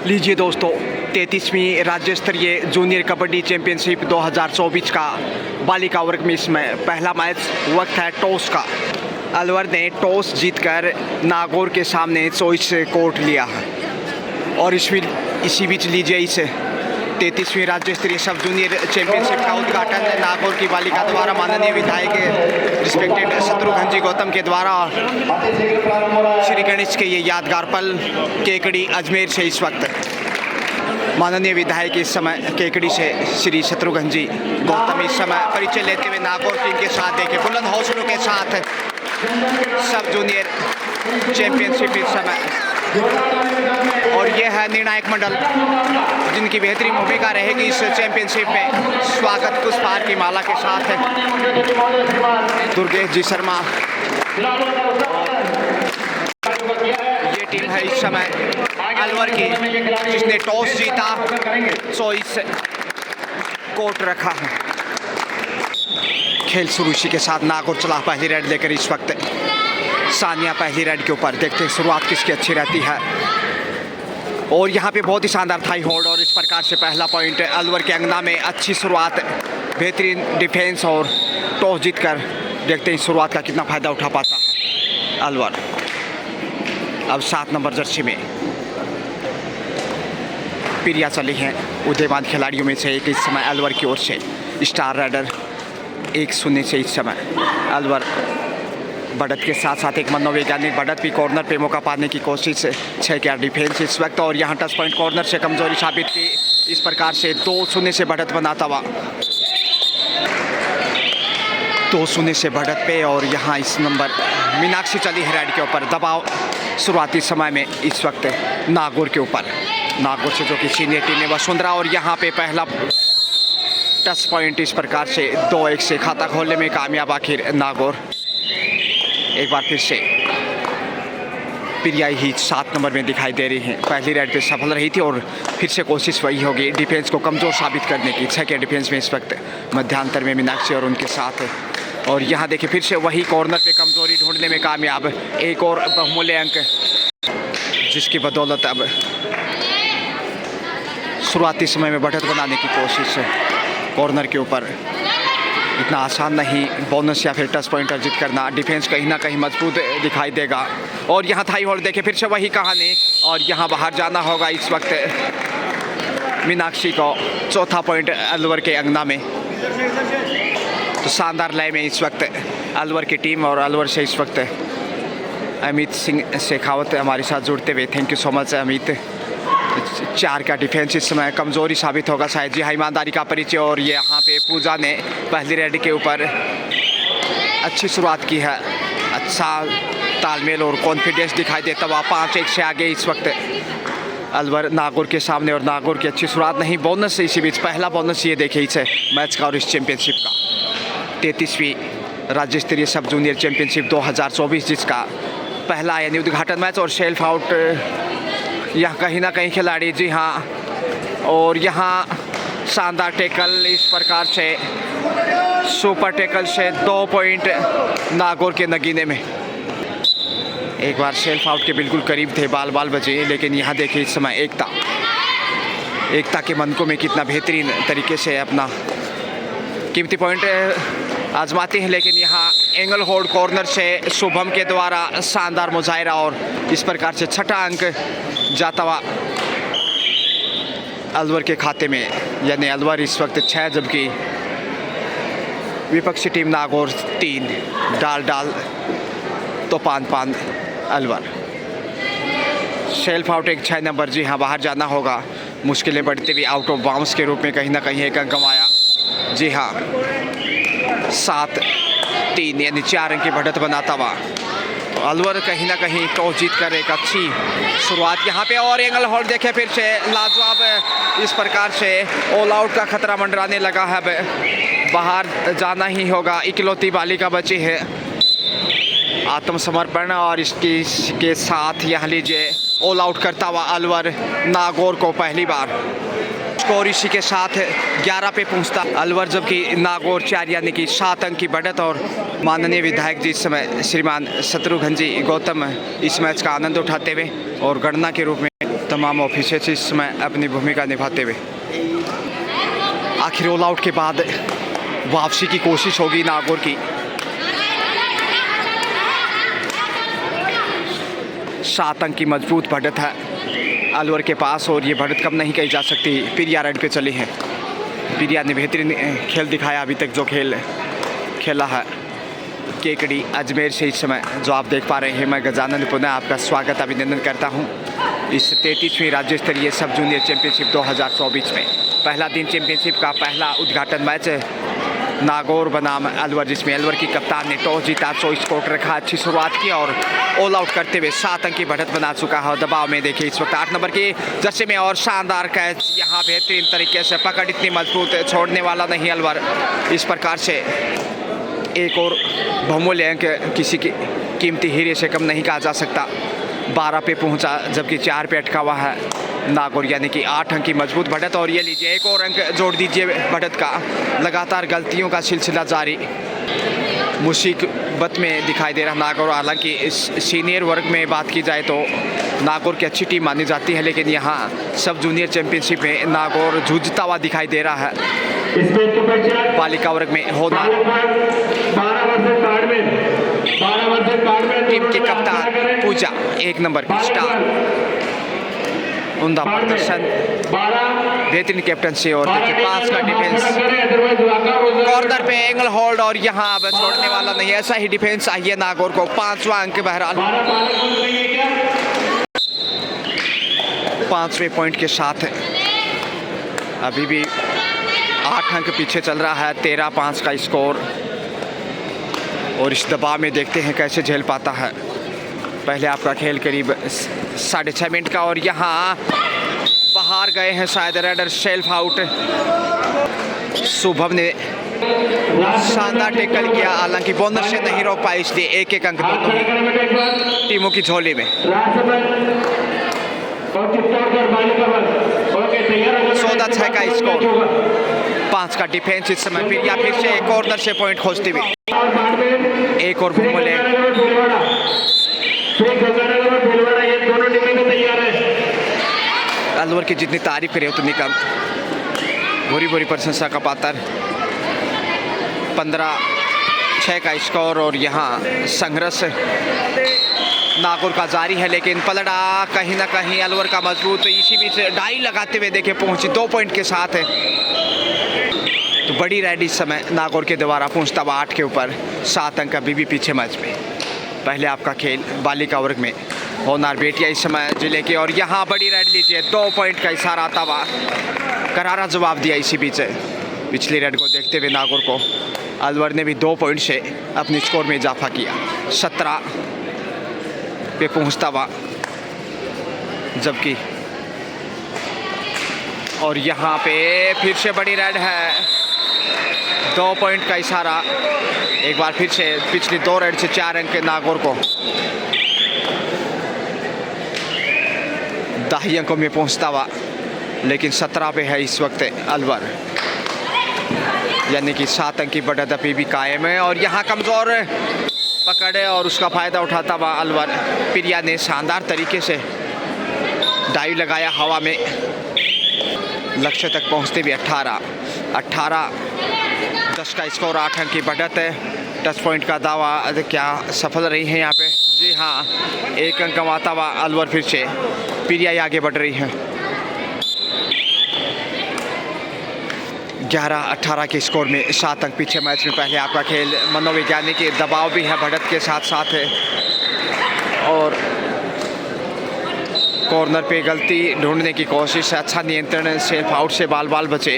लीजिए दोस्तों, 33वीं राज्य स्तरीय जूनियर कबड्डी चैंपियनशिप 2024 का बालिका वर्ग में इसमें पहला मैच वक्त है टॉस का। अलवर ने टॉस जीतकर नागौर के सामने चॉइस कोर्ट लिया है और इसी बीच लीजिए इस 33वीं राज्य स्तरीय सब जूनियर चैंपियनशिप का उद्घाटन नागौर की बालिका द्वारा माननीय विधायक रिस्पेक्टेड शत्रुघ्न जी गौतम के द्वारा श्री गणेश के ये यादगार पल केकड़ी अजमेर से इस वक्त माननीय विधायक इस समय केकड़ी से श्री शत्रुघ्न जी गौतम इस समय परिचय लेते हुए नागौर टीम के साथ देखे बुलंद हौसलों के साथ सब जूनियर चैंपियनशिप इस समय। और ये है निर्णायक मंडल जिनकी बेहतरीन भूमिका रहेगी इस चैंपियनशिप में। स्वागत पुष्पहार की माला के साथ है दुर्गेश जी शर्मा। ये टीम है इस समय अलवर की जिसने टॉस जीता, चॉइस कोर्ट रखा है। खेल शुरू इसी के साथ नागौर चला पहली रेड लेकर इस वक्त सानिया पहली रेड के ऊपर। देखते हैं शुरुआत किसकी अच्छी रहती है और यहाँ पे बहुत ही शानदार थाई होल्ड और इस प्रकार से पहला पॉइंट अलवर के अंगना में। अच्छी शुरुआत, बेहतरीन डिफेंस और टॉस जीतकर देखते हैं शुरुआत का कितना फ़ायदा उठा पाता है अलवर। अब 7 नंबर जर्सी में प्रिया चली हैं उदयमान खिलाड़ियों में से एक इस समय अलवर की ओर से। स्टार राइडर 1-0 से इस समय अलवर बढ़त के साथ साथ एक मनोवैज्ञानिक बढ़त भी कॉर्नर पे मौका पाने की कोशिश 6 के डिफेंस इस वक्त। और यहाँ टच पॉइंट कॉर्नर से कमजोरी साबित की, इस प्रकार से 2-0 से बढ़त बनाता हुआ 2-0 से बढ़त पे। और यहाँ इस नंबर मीनाक्षी चली है रेड के ऊपर। दबाव शुरुआती समय में इस वक्त नागौर के ऊपर, नागौर से जो कि सीनियर टीम है वसुंधरा। और यहाँ पे पहला टच पॉइंट इस प्रकार से 2-1 से खाता खोलने में कामयाब आखिर नागौर। एक बार फिर से प्रिया ही 7 नंबर में दिखाई दे रही हैं। पहली रेड पे सफल रही थी और फिर से कोशिश वही होगी डिफेंस को कमज़ोर साबित करने की। 6 के डिफेंस में इस वक्त मध्यांतर में मीनाक्षी और उनके साथ है। और यहाँ देखिए फिर से वही कॉर्नर पे कमज़ोरी ढूंढने में कामयाब। एक और बहुमूल्य अंक जिसकी बदौलत अब शुरुआती समय में बढ़त बनाने की कोशिश है। कॉर्नर के ऊपर इतना आसान नहीं बोनस या फिर टच पॉइंट अर्जित करना। डिफेंस कहीं ना कहीं मजबूत दिखाई देगा। और यहाँ थाई होल्ड देखे फिर से वही कहानी और यहाँ बाहर जाना होगा इस वक्त मीनाक्षी को। चौथा पॉइंट अलवर के अंगना में। तो शानदार लय में इस वक्त अलवर की टीम और अलवर से इस वक्त अमित सिंह शेखावत हमारे साथ जुड़ते हुए। Thank you so much Amit. 4 का डिफेंस इस समय कमज़ोरी साबित होगा शायद। जी हाँ, ईमानदारी का परिचय। और ये यहाँ पे पूजा ने पहली रेड के ऊपर अच्छी शुरुआत की है। अच्छा तालमेल और कॉन्फिडेंस दिखाई देता हुआ 5-1 से आगे इस वक्त अलवर नागौर के सामने। और नागौर की अच्छी शुरुआत नहीं, बोनस इसी बीच पहला बोनस ये देखिए इस मैच का और इस चैंपियनशिप का। 33वीं राज्य स्तरीय सब जूनियर चैंपियनशिप 2024 जिसका पहला यानी उद्घाटन मैच। और सेल्फ आउट यहाँ कहीं ना कहीं खिलाड़ी, जी हाँ। और यहाँ शानदार टेकल इस प्रकार से सुपर टेकल से 2 पॉइंट नागौर के नगीने में। एक बार सेल्फ आउट के बिल्कुल करीब थे, बाल बचे। लेकिन यहाँ देखिए इस समय एकता के मनकों में कितना बेहतरीन तरीके से अपना कीमती पॉइंट आजमाते हैं। लेकिन यहाँ एंगल होल्ड कॉर्नर से शुभम के द्वारा शानदार मुजाहिरा और इस प्रकार से 6ठा अंक जाता हुआ अलवर के खाते में। यानी अलवर इस वक्त 6 जबकि विपक्षी टीम नागौर 3। डाल तो पान अलवर। सेल्फ आउट एक 6 नंबर, जी हाँ, बाहर जाना होगा। मुश्किलें बढ़ती हुई आउट ऑफ बाउंस के रूप में कहीं ना कहीं एक अंक गंवाया। जी हाँ, 7-3 यानी 4 अंक की बढ़त बनाता हुआ अलवर कहीं ना कहीं टॉस जीत कर एक अच्छी शुरुआत यहाँ पे। और एंगल होल्ड देखे फिर से लाजवाब इस प्रकार से ऑल आउट का खतरा मंडराने लगा है। अब बाहर जाना ही होगा। इकलौती बालिका बची है। आत्मसमर्पण और इसके साथ यहाँ लीजिए ऑल आउट करता हुआ अलवर नागौर को पहली बार। स्कोर इसी के साथ 11 पे पहुंचता अलवर, जबकि नागौर 4 यानी कि 7 अंक की बढ़त। और माननीय विधायक जी इस समय श्रीमान शत्रुघ्न जी गौतम इस मैच का आनंद उठाते हुए और गणना के रूप में तमाम ऑफिसर्स इस समय अपनी भूमिका निभाते हुए। आखिर ऑल आउट के बाद वापसी की कोशिश होगी नागौर की। 7 अंक की मजबूत बढ़त है अलवर के पास और ये बढ़त कम नहीं कही जा सकती। पिरिया रन पे चले हैं। पिरिया ने बेहतरीन खेल दिखाया अभी तक जो खेल खेला है। केकड़ी अजमेर से इस समय जो आप देख पा रहे हैं, मैं गजानन पुनः आपका स्वागत अभिनंदन करता हूं इस 33वीं राज्य स्तरीय सब जूनियर चैंपियनशिप 2024 में। पहला दिन चैंपियनशिप का पहला उद्घाटन मैच नागौर बनाम अलवर, जिसमें अलवर की कप्तान ने टॉस जीता, 24 स्कोर रखा, अच्छी शुरुआत की और ऑल आउट करते हुए 7 अंक की बढ़त बना चुका है। दबाव में देखिए इस वक्त 8 नंबर की जर्सी में और शानदार कैच यहाँ बेहतरीन तरीके से पकड़, इतनी मजबूत छोड़ने वाला नहीं अलवर। इस प्रकार से एक और बहुमूल्य अंक किसी की कीमती हीरे से कम नहीं कहा जा सकता। 12 पे पहुंचा जबकि 4 पे अटका हुआ है नागौर, यानी कि 8 अंक की मजबूत बढ़त। और ये लीजिए एक और अंक जोड़ दीजिए बढ़त का। लगातार गलतियों का सिलसिला जारी, मुसीबत में दिखाई दे रहा नागौर। हालांकि इस सीनियर वर्ग में बात की जाए तो नागौर की अच्छी टीम मानी जाती है, लेकिन यहाँ सब जूनियर चैंपियनशिप में नागौर जूझता हुआ दिखाई दे रहा है। बालिका वर्ग में होना टीम की कप्तान पूजा 1 नंबर की स्टार, उमदा प्रदर्शन, बेहतरीन कैप्टनसी और देखिए 5 का डिफेंस। कॉर्नर पे एंगल होल्ड और यहाँ अब छोड़ने वाला नहीं, ऐसा ही डिफेंस चाहिए नागौर को। 5वां अंक बहरहाल 5वें पॉइंट के साथ अभी भी 8 अंक पीछे चल रहा है। 13-5 का स्कोर और इस दबाव में देखते हैं कैसे झेल पाता है। पहले आपका खेल करीब 6.5 मिनट का और यहाँ बाहर गए हैं शायद रेडर, सेल्फ आउट। शुभम ने शानदार टैकल किया, हालांकि बोनस से नहीं रोक पाए, इसलिए 1-1 अंक दोनों टीमों की झोली में। 14-6 का स्कोर, 5 का डिफेंस इस समय। फिर से कॉर्नर से पॉइंट खोजते हुए एक और बहुमूल्य। अलवर की जितनी तारीफ करे उतनी कम, भूरी भूरी प्रशंसा का पात्र। 15-6 का स्कोर और यहाँ संघर्ष नागौर का जारी है, लेकिन पलड़ा कहीं ना कहीं अलवर का मजबूत। इसी बीच डाई लगाते हुए देखे पहुंची 2 पॉइंट के साथ है, तो बड़ी रेड इस समय नागौर के द्वारा पहुंचता हुआ 8 के ऊपर। 7 अंक अभी भी पीछे मैच में। पहले आपका खेल बालिका वर्ग में होनार बेटिया इस समय जिले के, और यहाँ बड़ी रेड लीजिए 2 पॉइंट का इशारा आता हुआ, करारा जवाब दिया। इसी बीच पिछली रेड को देखते हुए नागौर को अलवर ने भी 2 पॉइंट से अपने स्कोर में इजाफा किया। 17 पे पहुंचता हुआ जबकि, और यहाँ पे फिर से बड़ी रेड है, 2 पॉइंट का इशारा। एक बार फिर से पिछली 2 रेड से 4 अंक नागौर को 10 अंकों में पहुंचता हुआ, लेकिन 17 पे है इस वक्त अलवर, यानी कि 7 अंक की बढ़त अभी भी कायम है। और यहाँ कमज़ोर पकड़े और उसका फ़ायदा उठाता हुआ अलवर। पिरिया ने शानदार तरीके से डाइव लगाया हवा में, लक्ष्य तक पहुंचते भी 18-10 का स्कोर, 8 अंक की बढ़त है। टच पॉइंट का दावा क्या सफल रही है यहाँ पे? जी हाँ, 1 अंक कमाता हुआ अलवर फिर से। पिरिया आगे बढ़ रही है 11-18 के स्कोर में, 7 अंक पीछे मैच में। पहले आपका खेल मनोवैज्ञानिक दबाव भी है बढ़त के साथ साथ है, और कॉर्नर पे गलती ढूंढने की कोशिश, अच्छा नियंत्रण, सेल्फ आउट से बाल बाल बचे।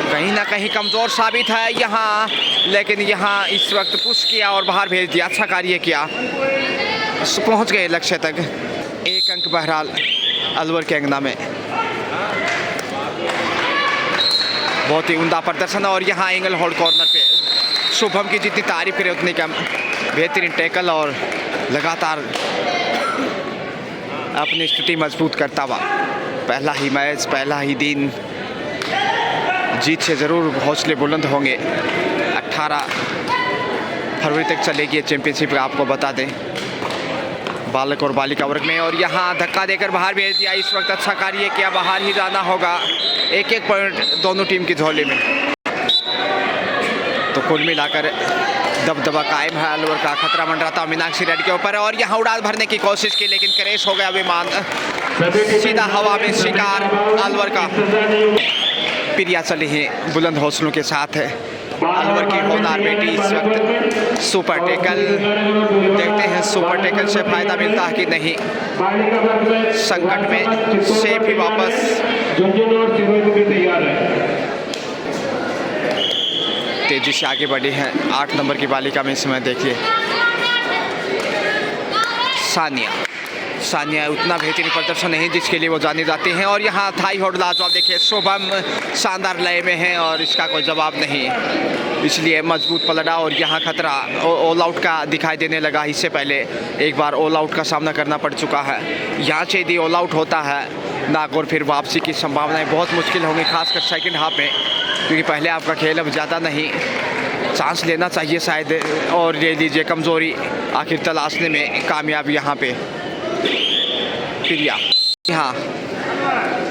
कहीं ना कहीं कमज़ोर साबित है यहाँ, लेकिन यहाँ इस वक्त पुश किया और बाहर भेज दिया, अच्छा कार्य किया, पहुँच गए लक्ष्य तक। 1 अंक बहरहाल अलवर के अंगना में। बहुत ही उम्दा प्रदर्शन, और यहाँ एंगल होल्ड कॉर्नर पे शुभम की जितनी तारीफ करे उतनी कम। बेहतरीन टैकल और लगातार अपनी स्थिति मजबूत करता हुआ। पहला ही मैच, पहला ही दिन, जीत से ज़रूर हौसले बुलंद होंगे। 18 फरवरी तक चलेगी चैंपियनशिप, आपको बता दें। बालक और बालिका वर्ग में। और यहाँ धक्का देकर बाहर भेज दिया। इस वक्त अच्छा कार्य किया, बाहर ही जाना होगा। एक एक पॉइंट दोनों टीम की झोली में। तो कुल मिलाकर दबदबा कायम है। अलवर का खतरा मंडराता मीनाक्षी रेड के ऊपर और यहाँ उड़ान भरने की कोशिश की लेकिन क्रैश हो गया विमान, सीधा हवा में शिकार अलवर का। प्रिया चली है बुलंद हौसलों के साथ है। अलवर की होनार बेटी इस वक्त सुपर टेकल, देखते हैं सुपर टेकल से फायदा मिलता है कि नहीं। संकट में सेफ ही वापस। तेजी से आगे बढ़ी है 8 नंबर की बालिका में। इसमें देखिए सानिया उतना बेहतरीन प्रदर्शन नहीं जिसके लिए वो जानी जाती हैं। और यहाँ थाई होल्ड लाजवाब, देखिए शुभम शानदार लय में है और इसका कोई जवाब नहीं, इसलिए मजबूत पलड़ा। और यहाँ खतरा ऑल आउट का दिखाई देने लगा। इससे पहले एक बार ऑल आउट का सामना करना पड़ चुका है। यहाँ से यदि ऑल आउट होता है नागौर, फिर वापसी की संभावनाएं बहुत मुश्किल होंगी, खासकर सेकंड हाफ में, क्योंकि पहले आपका खेल अब ज़्यादा नहीं, चांस लेना चाहिए शायद। और ले लीजिए कमज़ोरी आखिर तलाशने में कामयाब यहाँ पे प्रिया। यहाँ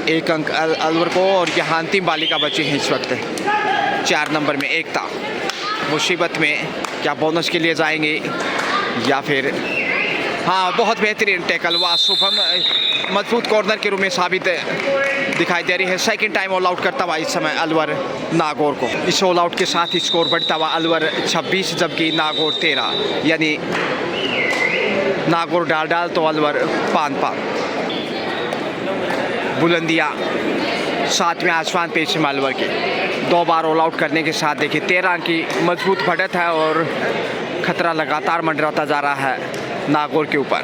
1 अंक अलवर को। और यहाँ अंतिम बालिका बची है इस वक्त 4 नंबर में एकता। मुसीबत में क्या बोनस के लिए जाएंगे या फिर हाँ, बहुत बेहतरीन टैकल हुआ। शुभम मजबूत कॉर्नर के रूप में साबित दिखाई दे रही है। सेकंड टाइम ऑल आउट करता हुआ इस समय अलवर नागौर को। इस ऑल आउट के साथ ही स्कोर बढ़ता हुआ अलवर 26 जबकि नागौर 13, यानी नागौर डाल तो अलवर 5-5। बुलंदिया 7वें आसमान पे इस अलवर के 2 बार ऑल आउट करने के साथ देखिए 13 की मजबूत बढ़त है और खतरा लगातार मंडराता जा रहा है नागौर के ऊपर।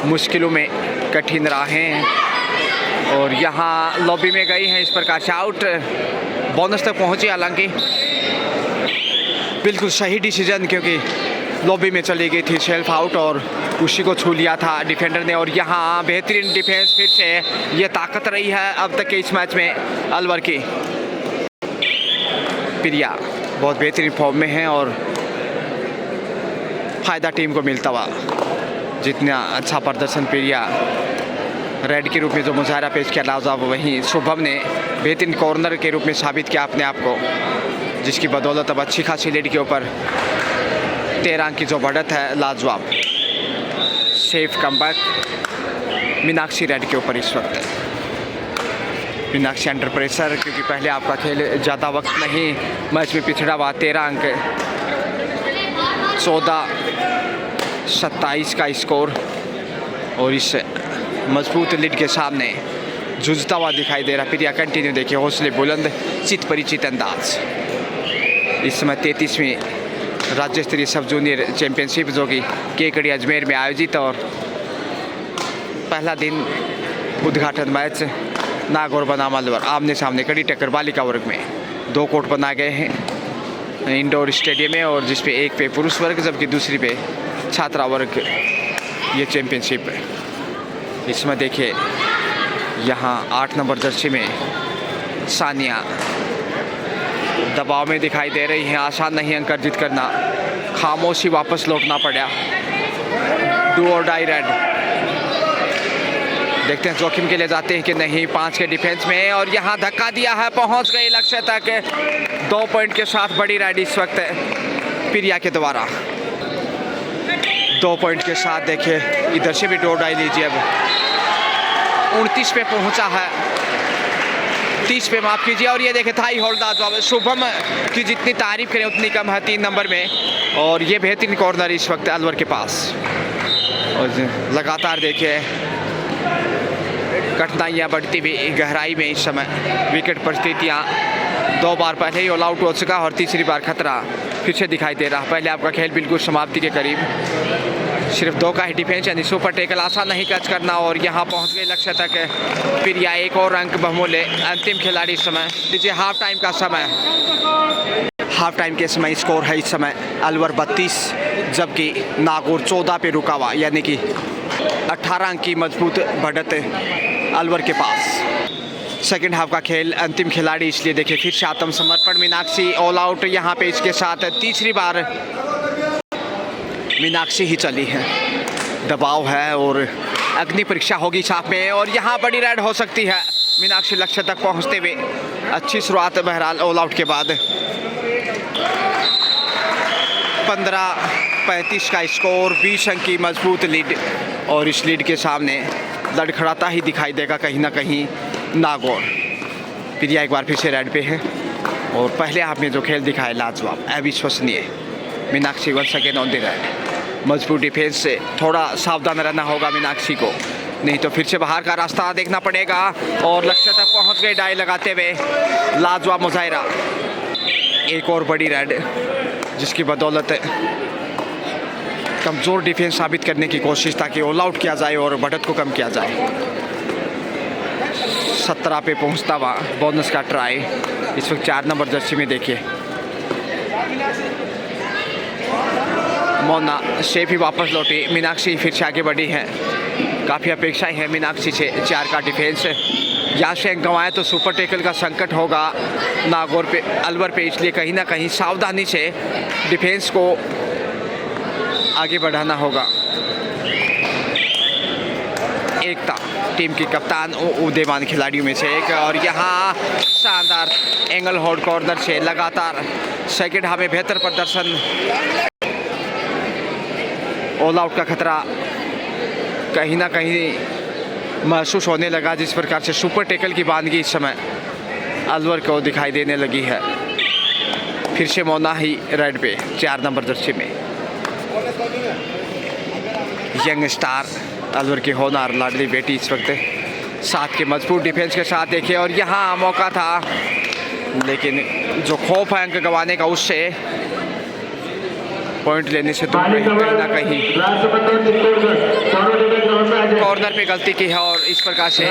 मुश्किलों में कठिन राहें और यहाँ लॉबी में गई हैं इस प्रकार से आउट, बोनस तक पहुँची। हालांकि बिल्कुल सही डिसीजन, क्योंकि लॉबी में चली गई थी सेल्फ आउट और उसी को छू लिया था डिफेंडर ने। और यहाँ बेहतरीन डिफेंस फिर से, ये ताकत रही है अब तक के इस मैच में अलवर की। प्रिया बहुत बेहतरीन फॉर्म में है और फ़ायदा टीम को मिलता हुआ। जितना अच्छा प्रदर्शन प्रिया रेड के रूप में जो मुजाहरा पेश किया लाजवाब, वहीं शुभम ने बेहतरीन कॉर्नर के रूप में साबित किया अपने आप को, जिसकी बदौलत अब अच्छी खासी लीड के ऊपर 13 अंक की जो बढ़त है लाजवाब। सेफ कमबैक मीनाक्षी रेड के ऊपर इस वक्त। मीनाक्षी अंडर प्रेशर, क्योंकि पहले आपका खेल ज़्यादा वक्त नहीं, मैच में पिछड़ा हुआ 13 अंक 14-27 का स्कोर। और इस मजबूत लीड के सामने जूझता हुआ दिखाई दे रहा प्रिया। कंटिन्यू देखिए हौसले बुलंद, चित परिचित अंदाज। इस समय 33वीं राज्य स्तरीय सब जूनियर चैंपियनशिप जो कि केकड़ी अजमेर में आयोजित, और पहला दिन उद्घाटन मैच नागौर बनाम अलवर आमने सामने कड़ी टक्कर बालिका वर्ग में। 2 कोर्ट बनाए गए हैं इंडोर स्टेडियम में, और जिसपे एक पे पुरुष वर्ग जबकि दूसरी पे छात्रा वर्ग ये चैंपियनशिप है। इसमें देखिए यहाँ 8 नंबर जर्सी में सानिया दबाव में दिखाई दे रही हैं। आसान नहीं अंक अर्जित करना, खामोशी वापस लौटना पड़ा। डू और डाई रेड, देखते हैं जोखिम के लिए जाते हैं कि नहीं। 5 के डिफेंस में और यहाँ धक्का दिया है, पहुँच गई लक्ष्य तक। 2 पॉइंट के साथ बड़ी रेड इस वक्त प्रिया के द्वारा। 2 पॉइंट के साथ देखिए इधर से भी डू और डाई लीजिए। अब 29 पे पहुँचा है, 30 पे माफ़ कीजिए। और ये देखे थाई होल्ड जवाब। शुभम की जितनी तारीफ करें उतनी कम है 3 नंबर में। और ये बेहतरीन कॉर्नर इस वक्त अलवर के पास। और लगातार देखिए कठिनाइयाँ बढ़ती हुई गहराई में इस समय विकेट परिस्थितियाँ। 2 बार पहले ही ऑल आउट हो चुका और तीसरी बार खतरा फिर से दिखाई दे रहा। पहले आपका खेल बिल्कुल समाप्ति के करीब, सिर्फ 2 का ही डिफेंस यानी सुपर टेकल आसान नहीं कैच करना। और यहाँ पहुँच गए लक्ष्य तक। फिर यह एक और अंक बहुमूल्य। अंतिम खिलाड़ी इस समय लीजिए हाफ टाइम का समय। हाफ टाइम के समय स्कोर है इस समय अलवर 32 जबकि नागौर 14 पे रुका हुआ, यानी कि 18 अंक की मजबूत बढ़त अलवर के पास। सेकंड हाफ का खेल अंतिम खिलाड़ी, इसलिए देखिए फिर से आत्मसमर्पण। मीनाक्षी ऑल आउट यहाँ पे इसके साथ तीसरी बार मीनाक्षी ही चली है। दबाव है और अग्नि परीक्षा होगी छाप में, और यहाँ बड़ी रेड हो सकती है। मीनाक्षी लक्ष्य तक पहुँचते हुए अच्छी शुरुआत बहरहाल ऑल आउट के बाद। 15-35 का स्कोर, 20 अंक की मजबूत लीड, और इस लीड के सामने लड़खड़ाता ही दिखाई देगा कहीं ना कहीं नागौर। प्रिया एक बार फिर से रेड पे है और पहले हाफ में जो खेल दिखाए लाजवाब, अविश्वसनीय। Meenakshi once again on the raid. मजबूत डिफेंस से थोड़ा सावधान रहना होगा मीनाक्षी को, नहीं तो फिर से बाहर का रास्ता देखना पड़ेगा। और लक्ष्य तक पहुंच गए डाई लगाते हुए, लाजवाब मुजाहिरा। एक और बड़ी रेड जिसकी बदौलत कमज़ोर डिफेंस साबित करने की कोशिश ताकि ऑल आउट किया जाए और बढ़त को कम किया जाए। 17 पे पहुंचता हुआ बोनस का ट्राई इस वक्त 4 नंबर जर्सी में देखिए। मोना शेफ ही वापस लौटी, मीनाक्षी फिर से आगे बढ़ी है। काफ़ी अपेक्षाएं है मीनाक्षी से। 4 का डिफेंस, यहाँ से गंवाए तो सुपर टेकल का संकट होगा नागौर पे, अलवर पे, इसलिए कहीं ना कहीं सावधानी से डिफेंस को आगे बढ़ाना होगा। एकता टीम की कप्तान उदीयमान खिलाड़ियों में से एक, और यहाँ शानदार एंगल होल्ड कॉर्नर से लगातार सेकंड हाफ में बेहतर प्रदर्शन। ऑल आउट का खतरा कहीं ना कहीं महसूस होने लगा, जिस प्रकार से सुपर टेकल की बानगी इस समय अलवर को दिखाई देने लगी है। फिर से मोना ही रेड पे 4 नंबर जर्सी में। यंग स्टार अलवर की होनहार लाडली बेटी इस वक्त साथ के मजबूत डिफेंस के साथ देखिए, और यहाँ मौका था लेकिन जो खौफ है अंक गंवाने का, उससे पॉइंट लेने से दूर रही। कहीं ना कहीं कॉर्नर पे गलती की है और इस प्रकार से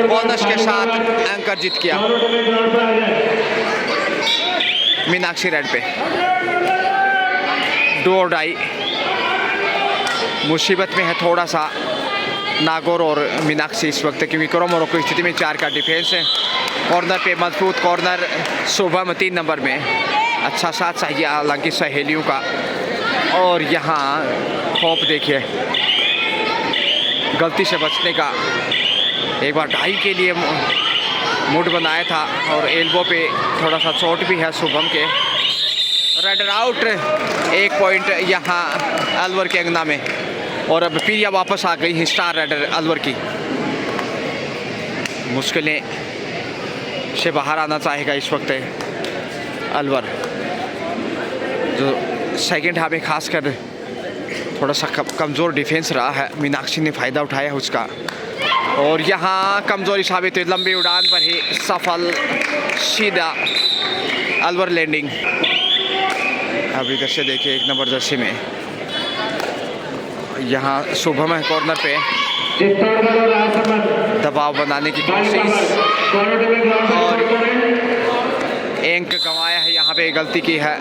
बोनस के साथ अंक अर्जित किया। मीनाक्षी रेड पे डू और डाई मुसीबत में है थोड़ा सा नागौर और मीनाक्षी इस वक्त, क्योंकि कोरोमोरो की स्थिति में 4 का डिफेंस है। कॉर्नर पे मजबूत कॉर्नर शुभम 3 नंबर में, अच्छा साथ चाहिए हालांकि सहेलियों का। और यहाँ खौफ देखिए, गलती से बचने का। एक बार डाई के लिए मूड बनाया था और एल्बो पे थोड़ा सा चोट भी है शुभम के। रेडर आउट, 1 पॉइंट यहाँ अलवर के अंगना में, और अब प्रिया वापस आ गई है स्टार रेडर अलवर की। मुश्किलें से बाहर आना चाहेगा इस वक्त अलवर, जो सेकंड हाफ में खासकर थोड़ा सा कमज़ोर डिफेंस रहा है। मीनाक्षी ने फ़ायदा उठाया उसका, और यहाँ कमज़ोरी साबित हुई। लंबी उड़ान पर ही सफल, सीधा अलवर लैंडिंग। अब इधर से देखिए 1 नंबर जर्सी में यहाँ शुभम है कॉर्नर पे, दबाव बनाने की कोशिश, और अंक गंवाया है, यहाँ पे गलती की है।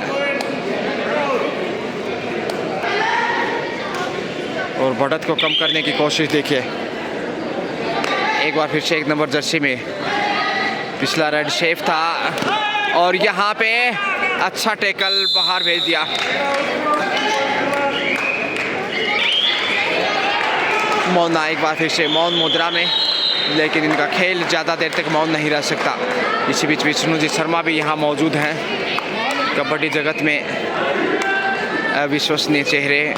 और बढ़त को कम करने की कोशिश देखिए एक बार फिर से 1 नंबर जर्सी में। पिछला रेड शेफ था, और यहाँ पे अच्छा टैकल बाहर भेज दिया। मौना एक बार फिर से मौन मुद्रा में, लेकिन इनका खेल ज़्यादा देर तक मौन नहीं रह सकता। इसी बीच विष्णुजीत शर्मा भी यहाँ मौजूद हैं। कबड्डी जगत में अविश्वसनीय चेहरे।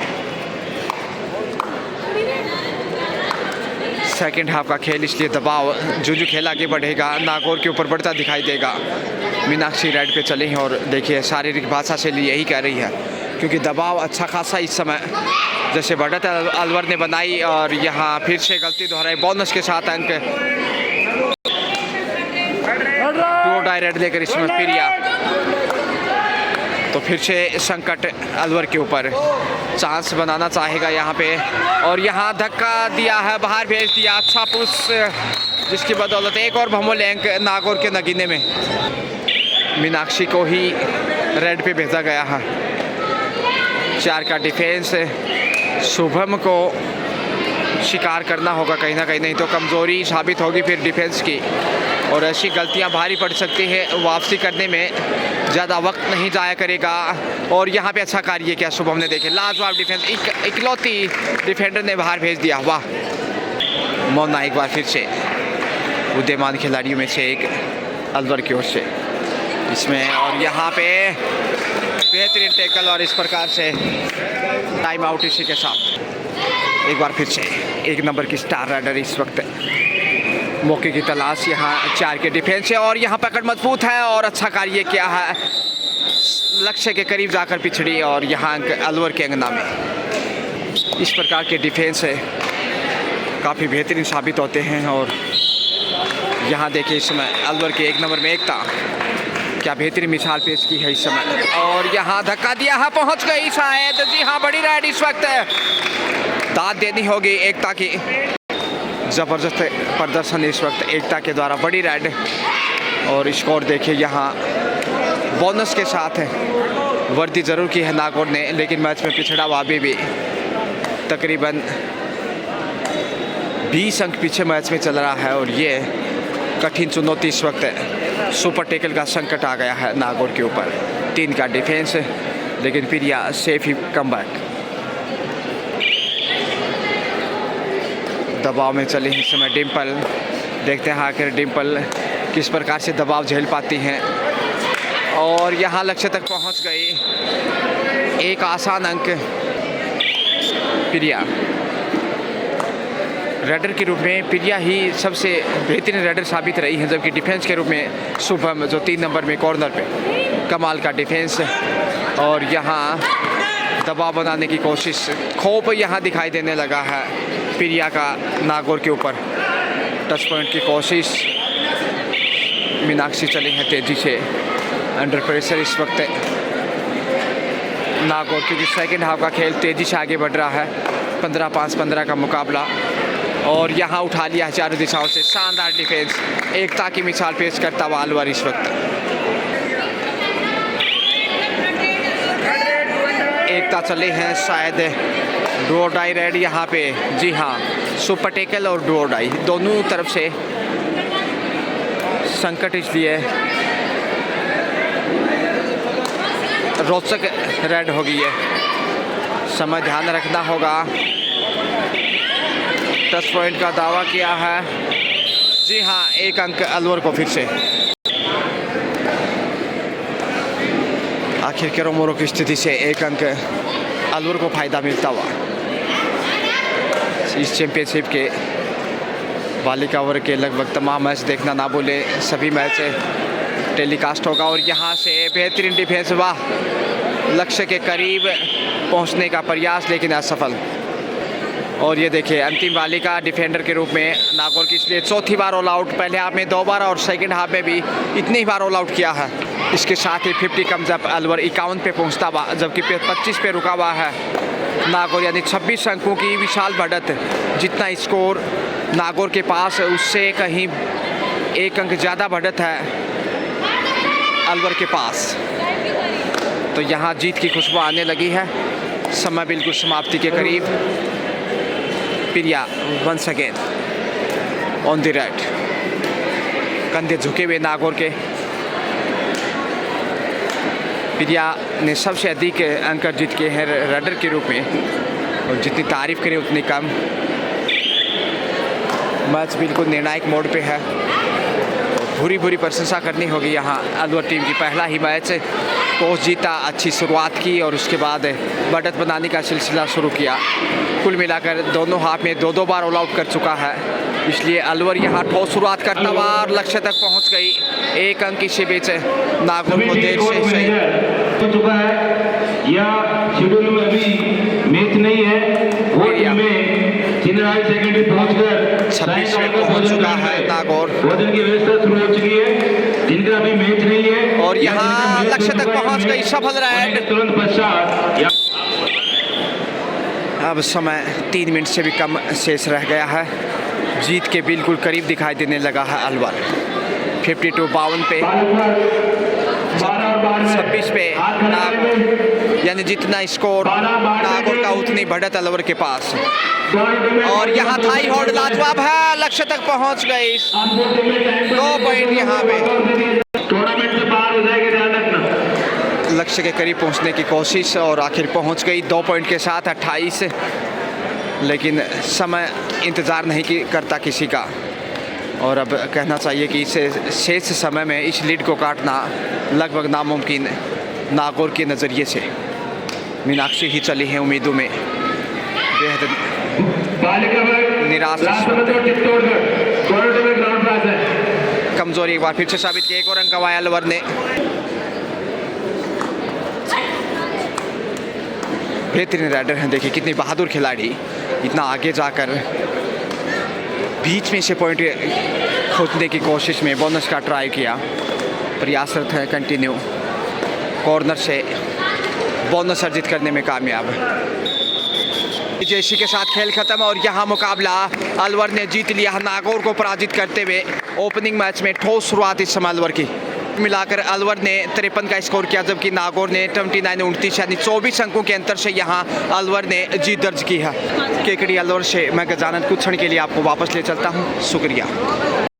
सेकंड हाफ का खेल, इसलिए दबाव जो खेल आगे बढ़ेगा नागौर के ऊपर बढ़ता दिखाई देगा। मीनाक्षी रेड पे चले हैं, और देखिए शारीरिक भाषा से यही कह रही है, क्योंकि दबाव अच्छा खासा इस समय जैसे बढ़त अलवर ने बनाई, और यहाँ फिर से गलती दोहराई। बोनस के साथ अंक, 2 डायरेक्ट लेकर इसमें प्रिया, तो फिर से संकट अलवर के ऊपर। चांस बनाना चाहेगा यहाँ पे, और यहाँ धक्का दिया है, बाहर भेज दिया। अच्छा पुश, जिसकी बदौलत एक और बहुमूल अंक नागौर के नगीने में। मीनाक्षी को ही रेड पे भेजा गया है। 4 का डिफेंस, शुभम को शिकार करना होगा कहीं ना कहीं, नहीं तो कमज़ोरी साबित होगी फिर डिफेंस की, और ऐसी गलतियां भारी पड़ सकती है। वापसी करने में ज़्यादा वक्त नहीं जाया करेगा। और यहाँ पे अच्छा कार्य किया शुभम ने, देखे लाजवाब डिफेंस, इकलौती डिफेंडर ने बाहर भेज दिया। वाह मोना एक बार फिर से उदीयमान खिलाड़ियों में से एक अलवर की ओर से इसमें, और यहाँ पे बेहतरीन टैकल, और इस प्रकार से टाइम आउट इसी के साथ एक बार फिर से 1 नंबर की स्टार राइडर इस वक्त मौके की तलाश। यहाँ 4 के डिफेंस है और यहाँ पकड़ मजबूत है और अच्छा कार्य किया है, लक्ष्य के करीब जाकर पिछड़ी, और यहाँ अलवर के अंगना में इस प्रकार के डिफेंस है काफ़ी बेहतरीन साबित होते हैं। और यहाँ देखिए इस समय अलवर के 1 नंबर में एकता क्या बेहतरीन मिसाल पेश की है इस समय, और यहाँ धक्का दिया है, पहुँच गई शायद। जी हाँ, बड़ी राइड इस वक्त दाद देनी होगी एकता की, ज़बरदस्त प्रदर्शन इस वक्त एकता के द्वारा, बड़ी राइड। और स्कोर देखिए यहाँ बोनस के साथ है, वर्दी ज़रूर की है नागौर ने, लेकिन मैच में पिछड़ा हुआ अभी भी तकरीबन 20 अंक पीछे मैच में चल रहा है। और ये कठिन चुनौती इस वक्त सुपर टैकल का संकट आ गया है नागौर के ऊपर। 3 का डिफेंस, लेकिन प्रिया सेफ ही कमबैक। दबाव में चले इस समय डिम्पल, देखते हैं आखिर डिम्पल किस प्रकार से दबाव झेल पाती हैं, और यहाँ लक्ष्य तक पहुँच गई। एक आसान अंक प्रिया, राइडर के रूप में प्रिया ही सबसे बेहतरीन राइडर साबित रही है, जबकि डिफेंस के रूप में शुभम जो 3 नंबर में कॉर्नर पे कमाल का डिफेंस। और यहाँ दबाव बनाने की कोशिश, खौफ यहाँ दिखाई देने लगा है प्रिया का नागौर के ऊपर। टच पॉइंट की कोशिश, मीनाक्षी चली हैं तेज़ी से, अंडर प्रेशर इस वक्त नागौर, क्योंकि सेकेंड हाफ का खेल तेज़ी से आगे बढ़ रहा है। 15-5-15 का मुकाबला, और यहाँ उठा लिया है चारों दिशाओं से, शानदार डिफेंस, एकता की मिसाल पेश करता हुआ अलवर इस वक्त। एकता चले हैं शायद डू और डाई रेड यहाँ पे। जी हाँ, सुपर टैकल और डू और डाई दोनों तरफ से संकट, इसलिए रोचक रेड हो गई है, समय ध्यान रखना होगा। टच पॉइंट का दावा किया है। जी हाँ, 1 अंक अलवर को फिर से। आखिर केरो मोरो की स्थिति से 1 अंक अलवर को फायदा मिलता हुआ इस चैंपियनशिप के बालिका वर्ग के लगभग तमाम मैच देखना ना भूले, सभी मैच टेलीकास्ट होगा। और यहाँ से बेहतरीन डिफेंस, वाह, लक्ष्य के करीब पहुँचने का प्रयास लेकिन असफल। और ये देखिए अंतिम बालिका डिफेंडर के रूप में नागौर की, इसलिए चौथी बार ऑल आउट, पहले हाफ में 2 बार और सेकंड हाफ में भी इतनी ही बार ऑल आउट किया है। इसके साथ ही 50 कम्स अप, अलवर 51 पे पहुंचता हुआ, जबकि 25 पे रुका हुआ है नागौर, यानी 26 अंकों की विशाल बढ़त। जितना स्कोर नागौर के पास उससे कहीं 1 अंक ज़्यादा बढ़त है अलवर के पास। तो यहाँ जीत की खुशबू आने लगी है, समय बिल्कुल समाप्ति के करीब। Priya once again on the right, कंधे झुके हुए नागौर के। प्रिया ने सबसे अधिक अंक जीत के हैं राइडर के रूप में, और जितनी तारीफ करें उतनी कम। मैच बिल्कुल निर्णायक मोड पे है, भूरी भूरी प्रशंसा करनी होगी यहाँ अलवर टीम की। पहला ही मैच टॉस जीता, अच्छी शुरुआत की, और उसके बाद बढ़त बनाने का सिलसिला शुरू किया। कुल मिलाकर दोनों हाफ में 2-2 बार ऑल आउट कर चुका है, इसलिए अलवर यहाँ ठोस शुरुआत करता हुआ और लक्ष्य तक पहुँच गई। 1 अंक इसी बीच नागौर को देर से सही हो चुका है, या शेड्यूल में अभी मैच नहीं है, वो इनमें 3 सेकंड पहुंचकर 26 में पहुंच चुका है नागौर। भोजन की व्यवस्था शुरू हो चुकी है, जिनका अभी मैच नहीं है, और यहाँ लक्ष्य तक पहुंच गई, सफल राइड। तुरंत पश्चात अब समय 3 मिनट से भी कम शेष रह गया है, जीत के बिल्कुल करीब दिखाई देने लगा है अलवर। 52-52 पे 26 पे नागौर, यानी जितना स्कोर नागौर का उतनी बढ़त अलवर के पास। और यहाँ थाई होल्ड लाजवाब है, लक्ष्य तक पहुंच गई, 2 पॉइंट यहाँ पे। टूर्नामेंट से बाहर हो जाएगा, ध्यान रखना। लक्ष्य के करीब पहुंचने की कोशिश और आखिर पहुंच गई 2 पॉइंट के साथ 28, लेकिन समय इंतज़ार नहीं करता किसी का। और अब कहना चाहिए कि इस शेष समय में इस लीड को काटना लगभग नामुमकिन नागौर के नज़रिए से। मीनाक्षी ही चली हैं उम्मीदों में, बेहद निराश, कमजोरी एक बार फिर से साबित की। एक और अंक कमाया अलवर ने। बेहतरीन राइडर हैं, देखिए कितनी बहादुर खिलाड़ी, इतना आगे जाकर बीच में से पॉइंट खोजने की कोशिश में बोनस का ट्राई किया, प्रयासरत है कंटिन्यू, कॉर्नर से बोनस अर्जित करने में कामयाब। जयसी के साथ खेल खत्म और यहाँ मुकाबला अलवर ने जीत लिया नागौर को पराजित करते हुए। ओपनिंग मैच में ठोस शुरुआत इस समय अलवर की, मिलाकर अलवर ने 53 का स्कोर किया, जबकि नागौर ने 29 यानी 24 अंकों के अंतर से यहाँ अलवर ने जीत दर्ज की है। केकड़ी अलवर से मैं गजानंद कुछ क्षण के लिए आपको वापस ले चलता हूँ, शुक्रिया।